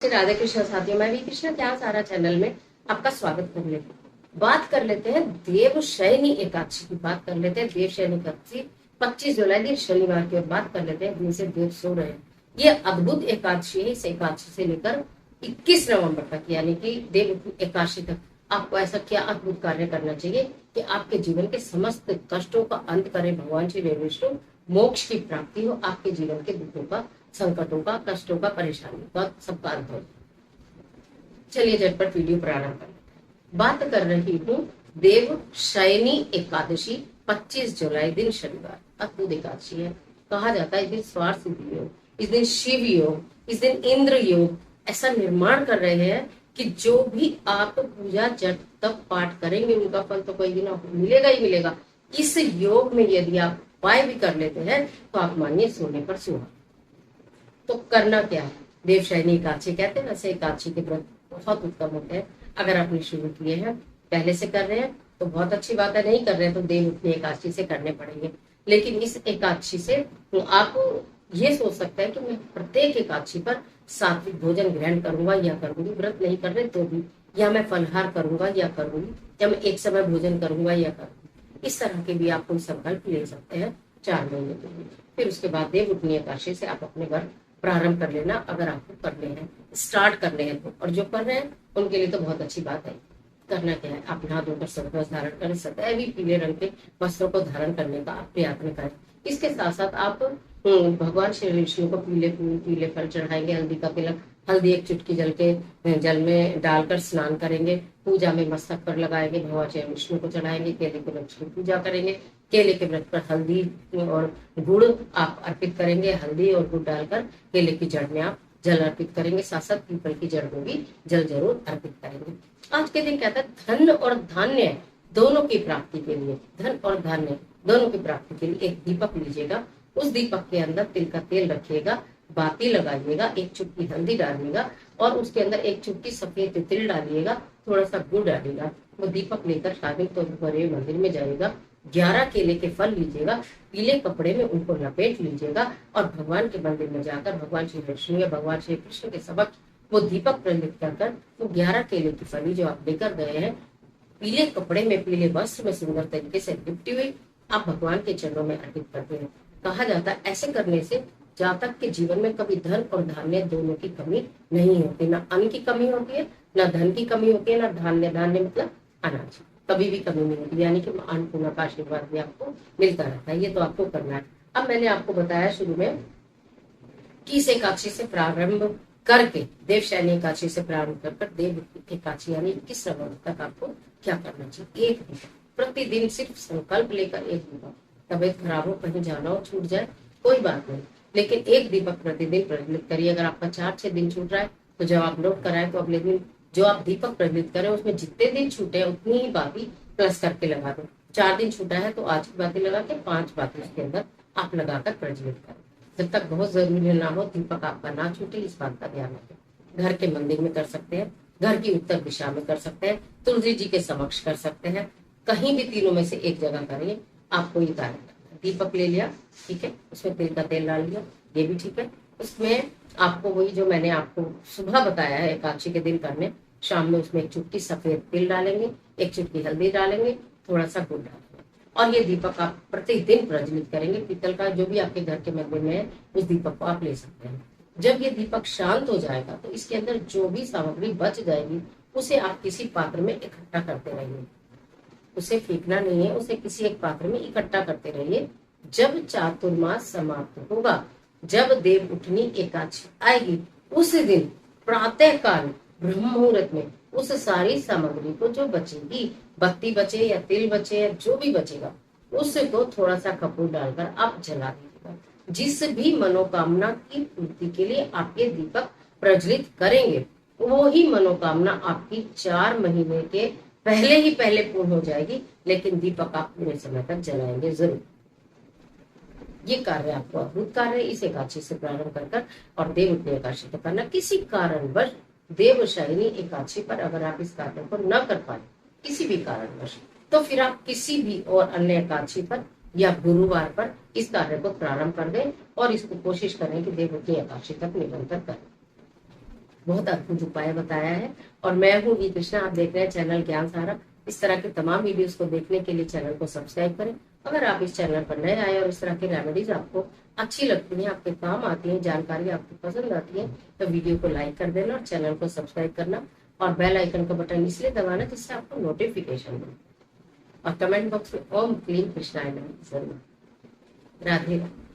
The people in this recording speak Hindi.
श्री राधे कृष्ण साथियों, मैं भी कृष्ण ज्ञान सारा चैनल में आपका स्वागत कर लेते हैं। बात कर लेते हैं देवशयनी एकादशी की। बात कर लेते हैं देवशयनी एकादशी 25 जुलाई दिन शनिवार की। और बात कर लेते हैं दिन से देव सो रहे हैं। ये अद्भुत एकादशी है। इस एकादशी से लेकर 21 नवंबर तक यानी कि देव एकादशी तक आपको ऐसा क्या अद्भुत कार्य करना चाहिए कि आपके जीवन के समस्त कष्टों का अंत करे भगवान श्री विष्णु, मोक्ष की प्राप्ति हो, आपके जीवन के दुखों का, संकटों का, कष्टों का, परेशानियों का सबका अंत हो। चलिए झटपट वीडियो प्रारंभ करें। बात कर रही हूँ देव शयनी एकादशी 25 जुलाई दिन शनिवार। अद्भुत एकादशी है। कहा जाता है इस दिन स्वार्थ सिद्धि योग, इस दिन शिव योग, इस दिन इंद्र योग ऐसा निर्माण कर रहे हैं कि जो भी आप पूजा जप तप पाठ करेंगे उनका फल तो कोई दिन मिलेगा ही मिलेगा। इस योग में यदि आप उपाय भी कर लेते हैं तो आप मानिए सोने पर सुहागा। तो करना क्या है? देवशयनी एकादशी कहते हैं, वैसे एकादशी के व्रत बहुत उत्तम होते हैं। अगर आपने शुरू किए हैं, पहले से कर रहे हैं तो बहुत अच्छी बात है। नहीं कर रहे हैं तो देव उठनी एकादशी से करने पड़ेंगे। लेकिन इस एकादशी से तो आप ये सोच सकते हैं कि मैं प्रत्येक एकादशी पर सात्विक भोजन ग्रहण करूंगा या करूंगी। व्रत नहीं कर रहे तो भी, या मैं फलहार करूंगा या करूंगी, या मैं एक समय भोजन करूंगा या करूंगी। इस तरह के भी आप कोई संकल्प ले सकते हैं 4 महीने के लिए। फिर उसके बाद देव उठनी एकादशी से आप अपने व्रत प्रारंभ कर लेना, अगर आपको करने हैं, स्टार्ट करने हैं तो। और जो कर रहे हैं उनके लिए तो बहुत अच्छी बात है। करना क्या है? आप नहा धोकर सदवस्त्र धारण करें, सदैव पीले रंग के वस्त्रों को धारण करने का आप प्रयत्न करें। इसके साथ साथ आप भगवान श्री विष्णु को पीले फूल, पीले फल चढ़ाएंगे, हल्दी का तिलक, हल्दी एक चुटकी जल में डालकर स्नान करेंगे, पूजा में मस्तक पर लगाएंगे, भगवान श्री विष्णु को चढ़ाएंगे, केले के वृक्ष की पूजा करेंगे, केले के वृक्ष पर हल्दी और गुड़ आप अर्पित करेंगे। हल्दी और गुड़ डालकर केले की जड़ में आप जल अर्पित करेंगे, साथ साथ पीपल की जड़ में भी जल जरूर अर्पित करेंगे। आज के दिन कहता है धन और धान्य दोनों की प्राप्ति के लिए, धन और धान्य दोनों की प्राप्ति के लिए एक दीपक लीजिएगा। उस दीपक के अंदर तिल का तेल रखिएगा, बाती लगाइएगा, एक चुटकी हल्दी डालिएगा और उसके अंदर एक चुटकी सफेद तिल डालिएगा, थोड़ा सा गुड़ डालिएगा। वो दीपक लेकर शादी तो बड़े मंदिर में जाएगा। 11 केले के फल लीजिएगा, पीले कपड़े में उनको लपेट लीजिएगा और भगवान के मंदिर में जाकर भगवान श्री विष्णु या भगवान श्री कृष्ण के समक्ष वो दीपक प्रज्वलित कर वो 11 केले की फली जो आप लेकर गए हैं, पीले कपड़े में, पीले वस्त्र में सुंदर तरीके से लिपटी हुई, आप भगवान के चरणों में अर्पित करते हैं। कहा जाता है ऐसे करने से जातक के जीवन में कभी धन और धान्य दोनों की कमी नहीं होती। ना अन्न की कमी होती है, ना धन की कमी होती है, ना धान्य, धान्य मतलब अनाज, कभी भी कमी नहीं होती। यानी कि अन्नपूर्णा का आशीर्वाद भी आपको मिलता रहता है। ये तो आपको करना है। अब मैंने आपको बताया शुरू में कि इस एकादशी से प्रारंभ करके, देवशयनी एकादशी से प्रारंभ कर देव एकादशी यानी 21 नवंबर तक आपको क्या करना चाहिए। एक दीपक प्रतिदिन, सिर्फ संकल्प लेकर एक दीपक। तबियत खराब हो, कहीं जाना हो, छूट जाए कोई बात नहीं, लेकिन एक दीपक प्रतिदिन प्रज्वलित करिए। अगर आपका 4-6 दिन छूट रहा है तो जब आप नोट कराएं तो अगले दिन जो आप दीपक प्रज्वलित करें उसमें जितने दिन छूटे उतनी ही बाती प्लस करके लगा दो। 4 दिन छूटा है तो आज की बाती लगा के 5 बाती उसके अंदर आप लगाकर प्रज्वलित करें। जब तक बहुत जरूरी ना हो दीपक आपका ना छूटे, इस बात का ध्यान रखें। घर के मंदिर में कर सकते हैं, घर की उत्तर दिशा में कर सकते हैं, तुलसी जी के समक्ष कर सकते हैं, कहीं भी तीनों में से एक जगह करिए। आपको ये कार्य करना है। दीपक ले लिया, ठीक है, उसमें तिल का तेल डाल लिया, ये भी ठीक है। उसमें आपको वही जो मैंने आपको सुबह बताया है एकादशी के दिन करने, शाम में उसमें एक चुटकी सफेद तिल डालेंगे, एक चुटकी हल्दी डालेंगे, थोड़ा सा गुड़ डालेंगे और ये दीपक आप प्रतिदिन प्रज्वलित करेंगे। पीतल का जो भी आपके घर के मंदिर में है उस दीपक को आप ले सकते हैं। जब ये दीपक शांत हो जाएगा तो इसके अंदर जो भी सामग्री बच जाएगी उसे आप किसी पात्र में इकट्ठा करते रहिए। उसे फेंकना नहीं है, उसे किसी एक पात्र में इकट्ठा करते रहिए। जब चातुर्मास समाप्त होगा, जब देव उठनी एकादशी आएगी, उस दिन प्रातः काल ब्रह्म मुहूर्त में उस सारी सामग्री को जो बचेगी, बत्ती बचे या तिल बचे या जो भी बचेगा, उसको थोड़ा सा कपूर डालकर आप जला दीजिएगा। जिस भी मनोकामना की पूर्ति के लिए आप ये दीपक प्रज्वलित करेंगे वो ही मनोकामना आपकी 4 महीने के पहले ही पहले पूर्ण हो जाएगी। लेकिन दीपक आप पूरे समय तक जलाएंगे जरूर। ये कार्य आपको अद्भुत कार्य इस एकादशी से प्रारंभ कर और देव उठनी एकादशी तक करना। किसी कारणवश देवशयनी एकादशी पर अगर आप इस कार्य को न कर पाए, किसी भी कारणवश, तो फिर आप किसी भी और अन्य एकादशी पर या गुरुवार पर इस कार्य को प्रारंभ कर दें और इसको कोशिश करें कि देव उठनी एकादशी तक निरंतर करें। बहुत अद्भुत उपाय बताया है। और मैं हूँ वी कृष्णा, आप देख रहे हैं चैनल ज्ञान सारा। इस तरह के तमाम वीडियोस को देखने के लिए चैनल को सब्सक्राइब करें। अगर आप इस चैनल पर नए आए और इस तरह की रेमेडीज आपको अच्छी लगती है, आपके काम आती है, जानकारी आपको पसंद आती है, तो वीडियो को लाइक कर देना और चैनल को सब्सक्राइब करना और बेल आइकन का बटन इसलिए दबाना जिससे आपको नोटिफिकेशन मिले। और कमेंट बॉक्स में ओम क्लीन कृष्णाय नमः जरूर। राधे राधे।